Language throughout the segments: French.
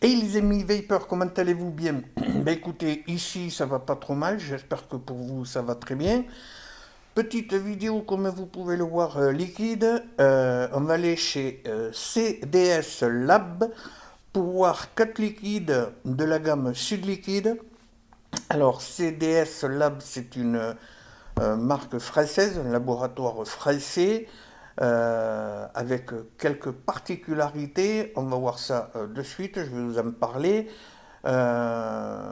Hey les amis Vapor, comment allez-vous bien? Ben écoutez, ici ça va pas trop mal, j'espère que pour vous ça va très bien. Petite vidéo comme vous pouvez le voir liquide, on va aller chez CDS Lab pour voir 4 liquides de la gamme Sud Liquide. Alors CDS Lab c'est une marque française, un laboratoire français avec quelques particularités. On va voir ça de suite, je vais vous en parler. Euh,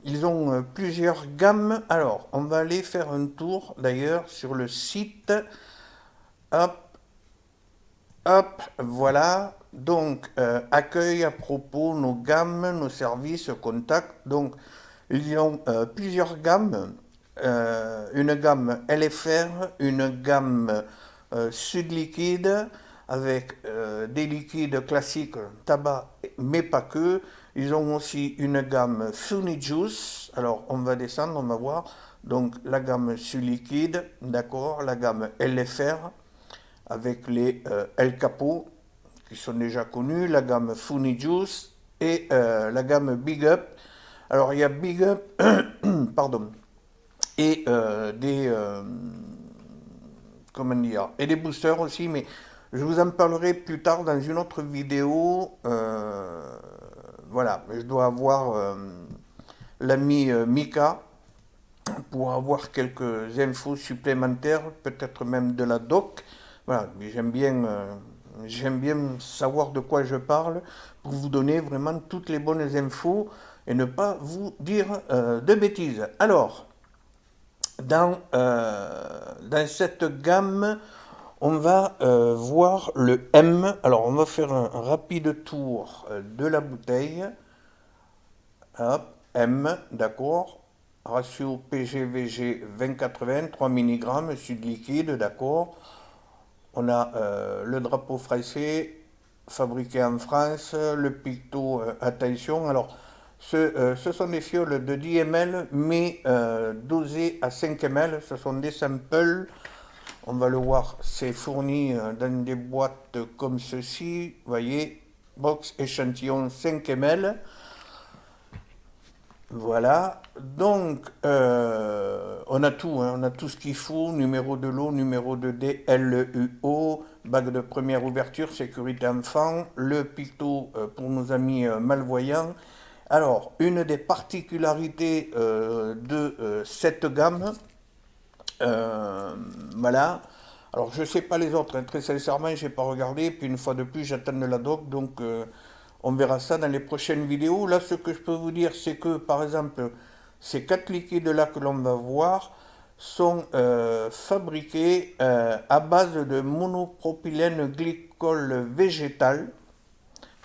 Ils ont plusieurs gammes. Alors, on va aller faire un tour d'ailleurs sur le site. Hop, hop, voilà. Donc, accueil à propos, nos gammes, nos services, contacts. Donc, ils ont plusieurs gammes. Une gamme LFR, une gamme Sud Liquide, avec des liquides classiques, tabac, mais pas que. Ils ont aussi une gamme Funny Juice. Alors, on va descendre, on va voir. Donc, la gamme Sud Liquide, d'accord, la gamme LFR, avec les El Capo, qui sont déjà connus, la gamme Funny Juice et la gamme Big Up. Alors, il y a Big Up, pardon, et comment dire, et des boosters aussi, mais je vous en parlerai plus tard dans une autre vidéo. Voilà, je dois avoir l'ami Mika pour avoir quelques infos supplémentaires, peut-être même de la doc. Voilà, mais j'aime bien savoir de quoi je parle pour vous donner vraiment toutes les bonnes infos et ne pas vous dire de bêtises. Alors, dans cette gamme, on va voir le M. Alors, on va faire un rapide tour de la bouteille. Hop, M, d'accord. Ratio PGVG 20-80, 3 mg, sud liquide, d'accord. On a le drapeau français, fabriqué en France, le picto, attention. Alors, ce sont des fioles de 10 ml, mais dosées à 5 ml. Ce sont des samples. On va le voir, c'est fourni dans des boîtes comme ceci. Vous voyez, box échantillon 5 ml. Voilà, donc on a tout, hein, on a tout ce qu'il faut, numéro de lot, numéro de DLUO, bague de première ouverture, sécurité enfant, le picto pour nos amis malvoyants. Alors, une des particularités de cette gamme, euh, voilà, alors je ne sais pas les autres, hein, très sincèrement, je n'ai pas regardé, puis une fois de plus, j'attends de la doc, donc on verra ça dans les prochaines vidéos. Là, ce que je peux vous dire, c'est que, par exemple, ces 4 liquides-là que l'on va voir sont fabriqués à base de monopropylène glycol végétal.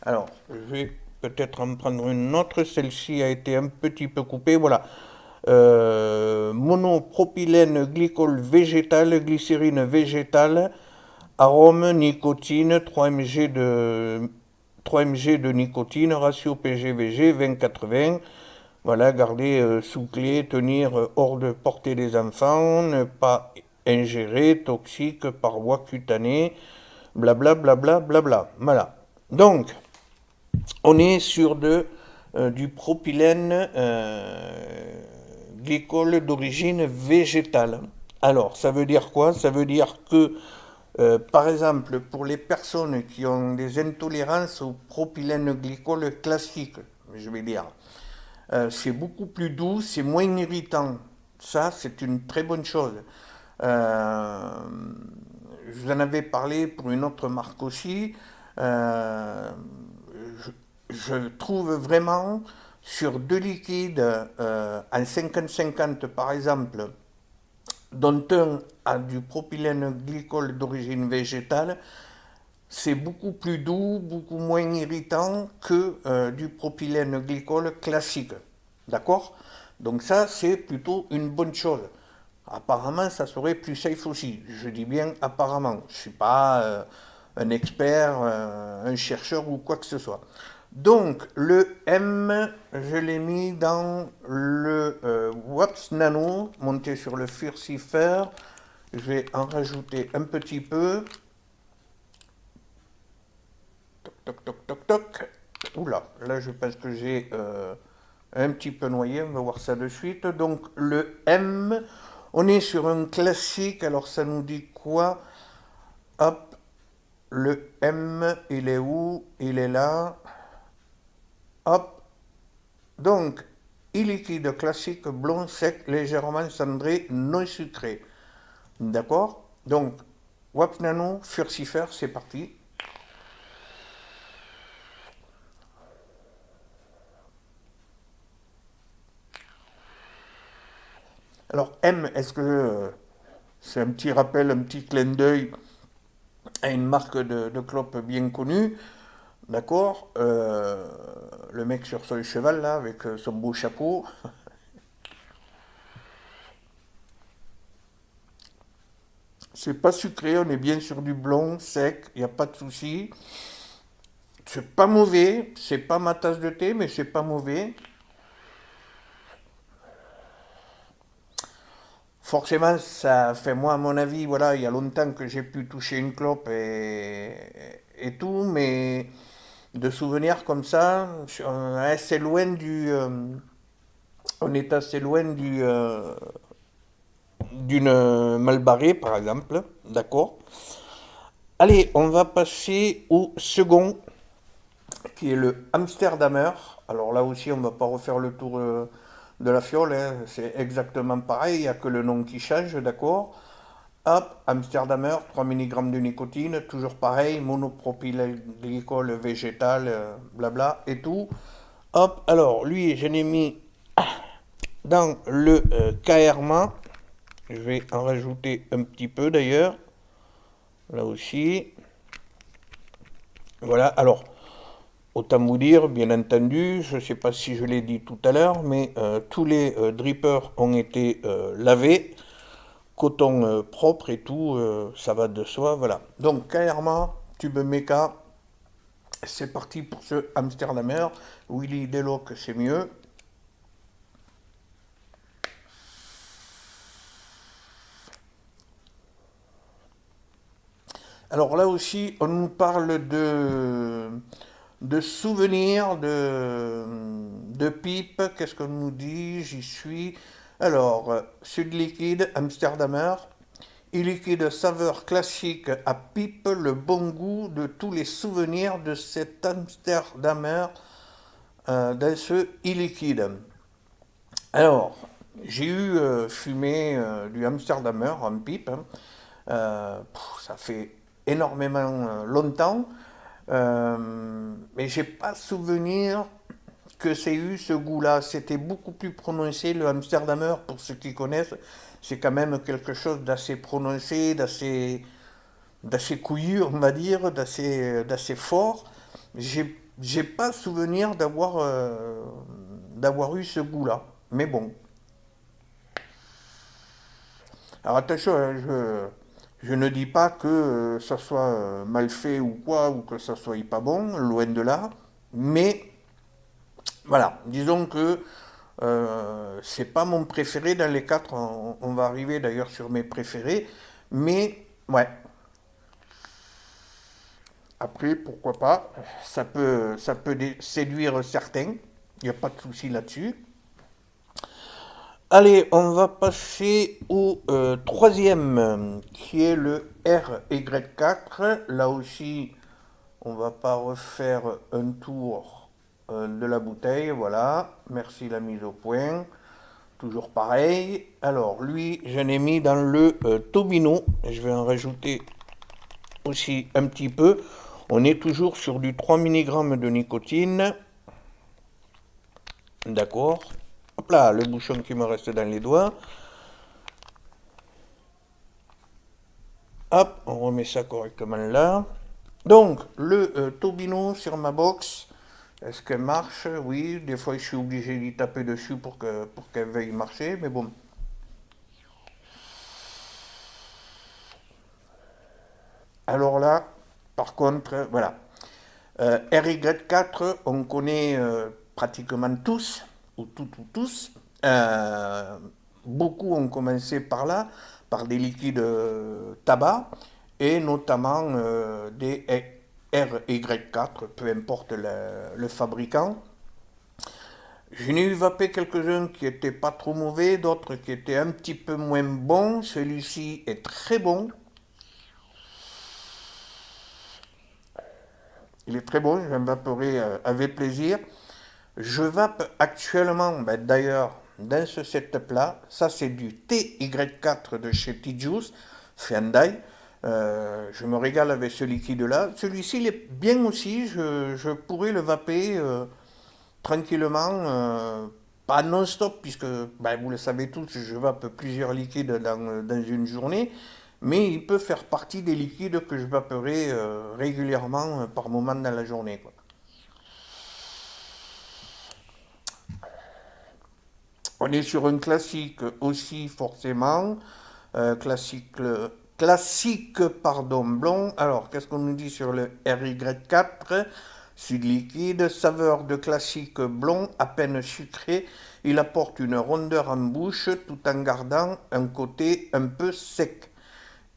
Alors, je vais peut-être en prendre une autre. Celle-ci a été un petit peu coupée. Voilà. Monopropylène glycol végétal, glycérine végétale, arôme, nicotine, 3 mg de nicotine, ratio PGVG 20-80. Voilà, garder sous clé, tenir hors de portée des enfants, ne pas ingérer, toxique par voie cutanée, blablabla. Bla, bla, bla, bla. Voilà. Donc, on est sur du propylène glycol d'origine végétale. Alors, ça veut dire quoi? Ça veut dire que, par exemple, pour les personnes qui ont des intolérances au propylène glycol classique, je vais dire, c'est beaucoup plus doux, c'est moins irritant. Ça, c'est une très bonne chose. Euh, je vous en avais parlé pour une autre marque aussi. Euh, je, je trouve vraiment sur deux liquides en 50-50 par exemple, dont un a du propylène glycol d'origine végétale, c'est beaucoup plus doux, beaucoup moins irritant que du propylène glycol classique. D'accord? Donc ça, c'est plutôt une bonne chose. Apparemment, ça serait plus safe aussi. Je dis bien apparemment. Je ne suis pas un expert, un chercheur ou quoi que ce soit. Donc, le M, je l'ai mis dans le Watts Nano, monté sur le Furcifer. Je vais en rajouter un petit peu. Toc, toc, toc, toc, toc. Oula, là je pense que j'ai un petit peu noyé, on va voir ça de suite. Donc le M, on est sur un classique, alors ça nous dit quoi? Hop, le M, il est où? Il est là. Hop, donc, e-liquide classique, blond, sec, légèrement cendré, non sucré. D'accord? Donc, Wap Nano, Furcifer, c'est parti. Alors, M, est-ce que c'est un petit rappel, un petit clin d'œil à une marque de clope bien connue? D'accord? Le mec sur son cheval, là, avec son beau chapeau. C'est pas sucré, on est bien sur du blond, sec, il n'y a pas de souci. C'est pas mauvais, c'est pas ma tasse de thé, mais c'est pas mauvais. Forcément, ça fait moi, à mon avis, voilà, il y a longtemps que j'ai pu toucher une clope et tout, mais de souvenirs comme ça, on est assez loin on est assez loin d'une Malbarré, par exemple, d'accord? Allez, on va passer au second, qui est le Amsterdamer. Alors là aussi, on ne va pas refaire le tour de la fiole, hein. C'est exactement pareil, il n'y a que le nom qui change, d'accord? Hop, Amsterdamer, 3 mg de nicotine, toujours pareil, monopropylglycol végétal, blabla et tout. Hop, alors lui, je l'ai mis dans le KRMA. Je vais en rajouter un petit peu d'ailleurs, là aussi. Voilà, alors, autant vous dire, bien entendu, je ne sais pas si je l'ai dit tout à l'heure, mais tous les drippers ont été lavés, coton propre et tout, ça va de soi, voilà. Donc, KRMA, tube méca, c'est parti pour ce Amsterdamer. Willy Deloc, c'est mieux. Alors là aussi, on nous parle de souvenirs, de pipe. Qu'est-ce qu'on nous dit? J'y suis. Alors, Sud Liquide, Amsterdamer. E-liquide saveur classique à pipe, le bon goût de tous les souvenirs de cet Amsterdamer dans ce e-liquide. Alors, j'ai eu fumé du Amsterdamer en pipe, hein. Ça fait énormément longtemps, mais j'ai pas souvenir que c'est eu ce goût-là. C'était beaucoup plus prononcé. Le Amsterdamer, pour ceux qui connaissent, c'est quand même quelque chose d'assez prononcé, d'assez couillu, on va dire, d'assez fort. J'ai pas souvenir d'avoir eu ce goût-là. Mais bon. Alors attention, hein, je ne dis pas que ça soit mal fait ou quoi, ou que ça soit pas bon, loin de là. Mais voilà, disons que c'est pas mon préféré dans les quatre. On va arriver d'ailleurs sur mes préférés. Mais ouais, après, pourquoi pas, ça peut séduire certains. Il n'y a pas de souci là-dessus. Allez, on va passer au troisième, qui est le RY4. Là aussi, on va pas refaire un tour de la bouteille. Voilà, merci la mise au point. Toujours pareil. Alors, lui, je l'ai mis dans le Tobino. Je vais en rajouter aussi un petit peu. On est toujours sur du 3 mg de nicotine. D'accord. Hop là, le bouchon qui me reste dans les doigts. Hop, on remet ça correctement là. Donc, le Tobino sur ma box, est-ce qu'elle marche? Oui, des fois je suis obligé d'y taper dessus pour qu'elle veuille marcher, mais bon. Alors là, par contre, voilà. RY4, on connaît pratiquement tous, ou toutes ou tous. Euh, Beaucoup ont commencé par là, par des liquides tabac, et notamment des RY4, peu importe le fabricant. Je n'ai eu vapé quelques-uns qui étaient pas trop mauvais, d'autres qui étaient un petit peu moins bons. Celui-ci est très bon. Il est très bon, je vais me vaporer avec plaisir. Je vape actuellement, ben, d'ailleurs, dans ce setup-là, ça c'est du TY4 de chez T-Juice, Hyundai. Je me régale avec ce liquide-là. Celui-ci, il est bien aussi, je pourrais le vaper tranquillement, pas non-stop, puisque ben, vous le savez tous, je vape plusieurs liquides dans une journée, mais il peut faire partie des liquides que je vaperai régulièrement par moment dans la journée, quoi. On est sur un classique aussi forcément, classique, classique pardon, blond. Alors, qu'est-ce qu'on nous dit sur le RY4? Sud liquide, saveur de classique blond, à peine sucré. Il apporte une rondeur en bouche tout en gardant un côté un peu sec.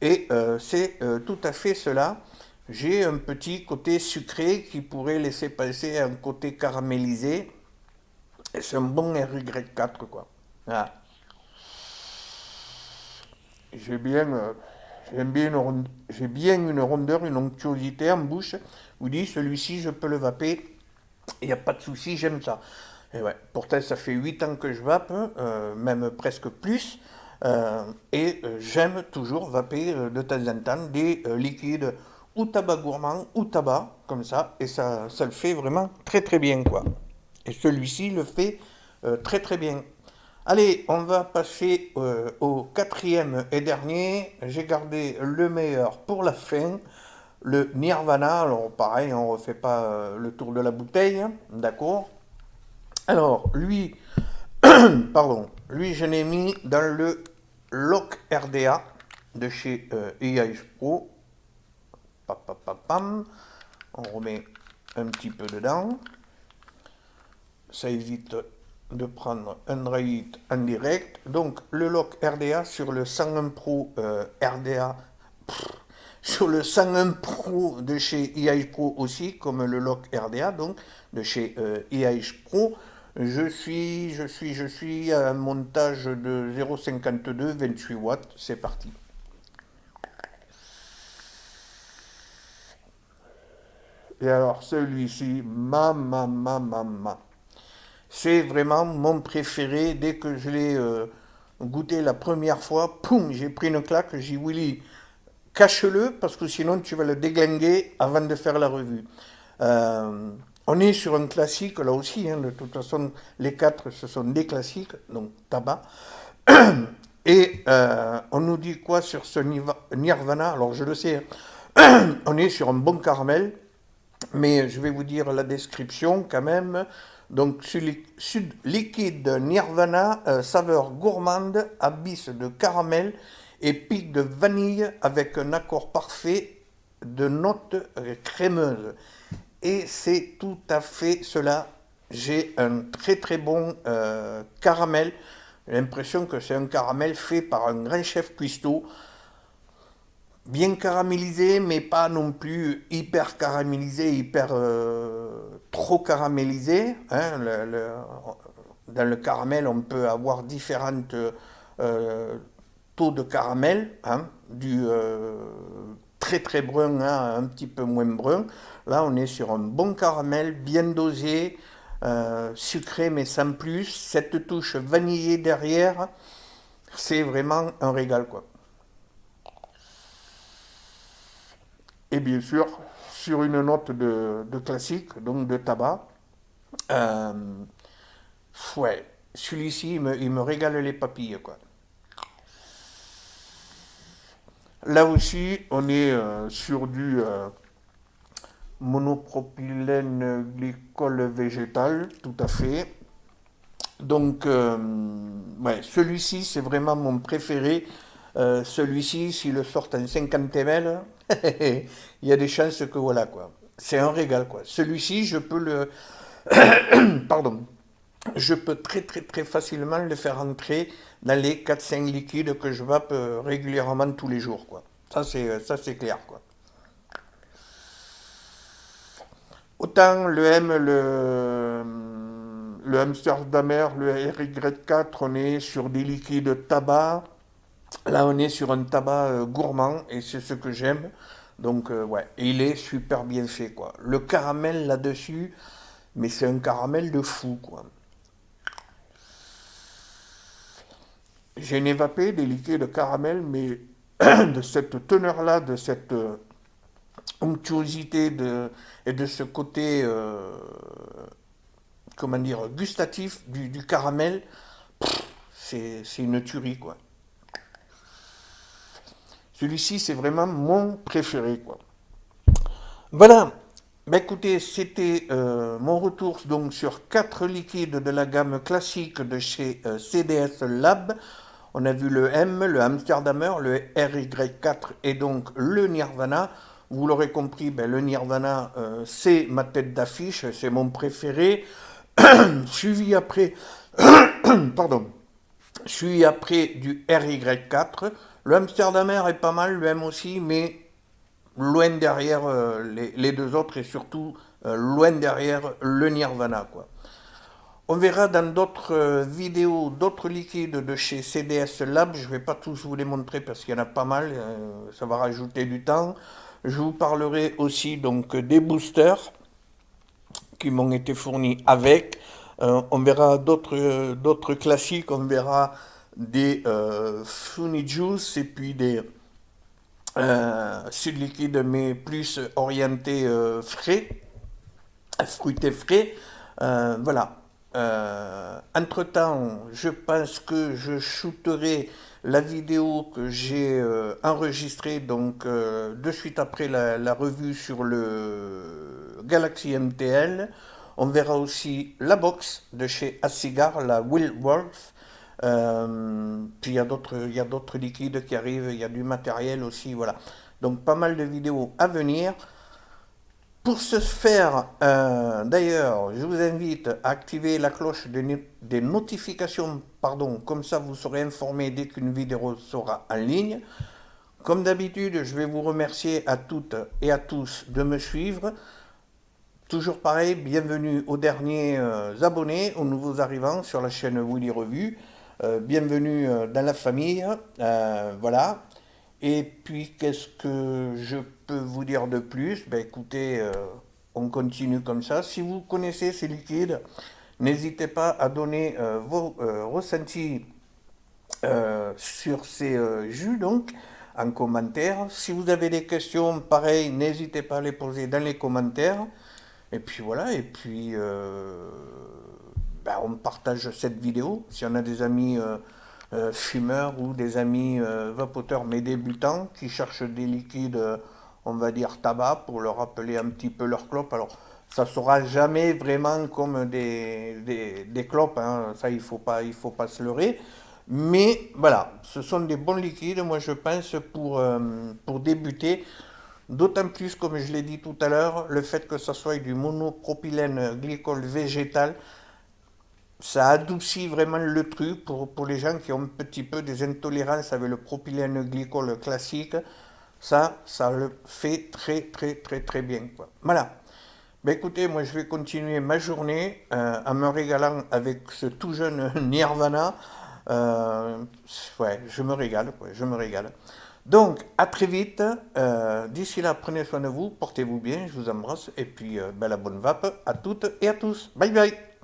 Et c'est tout à fait cela. J'ai un petit côté sucré qui pourrait laisser passer un côté caramélisé. Et c'est un bon RY4, quoi. Voilà. J'ai bien, j'ai bien une rondeur, une onctuosité en bouche. Je vous dis, celui-ci, je peux le vaper. Il n'y a pas de souci, j'aime ça. Et ouais, pourtant, ça fait 8 ans que je vape, même presque plus. J'aime toujours vaper de temps en temps des liquides ou tabac gourmand ou tabac, comme ça. Et ça le fait vraiment très très bien, quoi. Et celui-ci le fait très très bien. Allez, on va passer au quatrième et dernier. J'ai gardé le meilleur pour la fin, le Nirvana. Alors pareil, on ne refait pas le tour de la bouteille, hein, d'accord? Alors, lui, pardon, lui je l'ai mis dans le Lock RDA de chez EIH Pro. Pam. On remet un petit peu dedans. Ça évite de prendre un dry heat en direct. Donc le Lock RDA sur le 101 Pro RDA, sur le 101 Pro de chez EIH Pro aussi, comme le Lock RDA, donc de chez EIH Pro. Je suis à un montage de 0,52, 28 watts. C'est parti. Et alors celui-ci, c'est vraiment mon préféré. Dès que je l'ai goûté la première fois, poum, j'ai pris une claque. J'ai dit, Willy, cache-le parce que sinon tu vas le déglinguer avant de faire la revue. On est sur un classique là aussi, hein, de toute façon les quatre ce sont des classiques, donc tabac. Et on nous dit quoi sur ce Nirvana? Alors je le sais, hein, on est sur un bon caramel, mais je vais vous dire la description quand même. Donc sud liquide Nirvana, saveur gourmande, abysse de caramel et pic de vanille avec un accord parfait de notes crémeuses. Et c'est tout à fait cela. J'ai un très très bon caramel. J'ai l'impression que c'est un caramel fait par un grand chef cuistot. Bien caramélisé, mais pas non plus hyper caramélisé, hyper trop caramélisé. Hein. Dans le caramel, on peut avoir différentes taux de caramel, hein, du très très brun à un petit peu moins brun. Là, on est sur un bon caramel, bien dosé, sucré mais sans plus. Cette touche vanillée derrière, c'est vraiment un régal, quoi. Et bien sûr, sur une note de classique, donc de tabac, euh, ouais, celui-ci, il me régale les papilles, quoi. Là aussi, on est sur du monopropylène glycol végétal, tout à fait. Donc, ouais, celui-ci, c'est vraiment mon préféré. Celui-ci, s'il le sort en 50 ml, il y a des chances que voilà, quoi. C'est un régal, quoi. Celui-ci, je peux le... Pardon. Je peux très très très facilement le faire entrer dans les 4-5 liquides que je vape régulièrement tous les jours, quoi. Ça c'est clair, quoi. Autant le M, le Amsterdamer, le RY4, on est sur des liquides tabac. Là, on est sur un tabac gourmand et c'est ce que j'aime. Donc, ouais, et il est super bien fait, quoi. Le caramel là-dessus, mais c'est un caramel de fou, quoi. J'ai une évapé des liquides de caramel, mais de cette teneur-là, de cette onctuosité et de ce côté, comment dire, gustatif du caramel, c'est une tuerie, quoi. Celui-ci, c'est vraiment mon préféré, quoi. Voilà. Bah, écoutez, c'était mon retour donc sur quatre liquides de la gamme classique de chez CDS Lab. On a vu le M, le Amsterdamer, le RY4 et donc le Nirvana. Vous l'aurez compris, ben, le Nirvana, c'est ma tête d'affiche, c'est mon préféré. Suivi après, pardon, suivi après du RY4. Le Amsterdamer est pas mal, le M aussi, mais loin derrière les deux autres et surtout loin derrière le Nirvana, quoi. On verra dans d'autres vidéos, d'autres liquides de chez CDS Lab. Je ne vais pas tous vous les montrer parce qu'il y en a pas mal. Ça va rajouter du temps. Je vous parlerai aussi donc des boosters qui m'ont été fournis avec. On verra d'autres classiques. On verra des Funny Juice et puis des Sud Liquide mais plus orientés frais, fruités frais. Voilà. Entre-temps, je pense que je shooterai la vidéo que j'ai enregistrée donc de suite après la revue sur le Galaxy MTL. On verra aussi la box de chez Acigar, la Willworth. Puis il y a d'autres liquides qui arrivent, il y a du matériel aussi, voilà. Donc pas mal de vidéos à venir. Pour ce faire, d'ailleurs, je vous invite à activer la cloche des notifications, pardon, comme ça vous serez informé dès qu'une vidéo sera en ligne. Comme d'habitude, je vais vous remercier à toutes et à tous de me suivre. Toujours pareil, bienvenue aux derniers abonnés, aux nouveaux arrivants sur la chaîne Willy Revue. Bienvenue dans la famille. Voilà. Et puis, qu'est-ce que je peux vous dire de plus? Ben, écoutez, on continue comme ça. Si vous connaissez ces liquides, n'hésitez pas à donner vos ressentis sur ces jus, donc, en commentaire. Si vous avez des questions, pareil, n'hésitez pas à les poser dans les commentaires. Et puis voilà, et puis ben, on partage cette vidéo. Si on a des amis fumeurs ou des amis vapoteurs mais débutants qui cherchent des liquides, on va dire tabac, pour leur rappeler un petit peu leur clope. Alors, ça sera jamais vraiment comme des clopes, hein. Ça il faut pas se leurrer. Mais voilà, ce sont des bons liquides, moi je pense, pour débuter. D'autant plus, comme je l'ai dit tout à l'heure, le fait que ça soit du monopropylène glycol végétal, ça adoucit vraiment le truc pour les gens qui ont un petit peu des intolérances avec le propylène glycol classique. Ça le fait très très très très bien, quoi. Voilà. Ben écoutez, moi je vais continuer ma journée en me régalant avec ce tout jeune Nirvana. Euh, ouais, je me régale, quoi, je me régale. Donc, à très vite. D'ici là, prenez soin de vous, portez-vous bien, je vous embrasse. Et puis, ben, la bonne vape à toutes et à tous. Bye bye.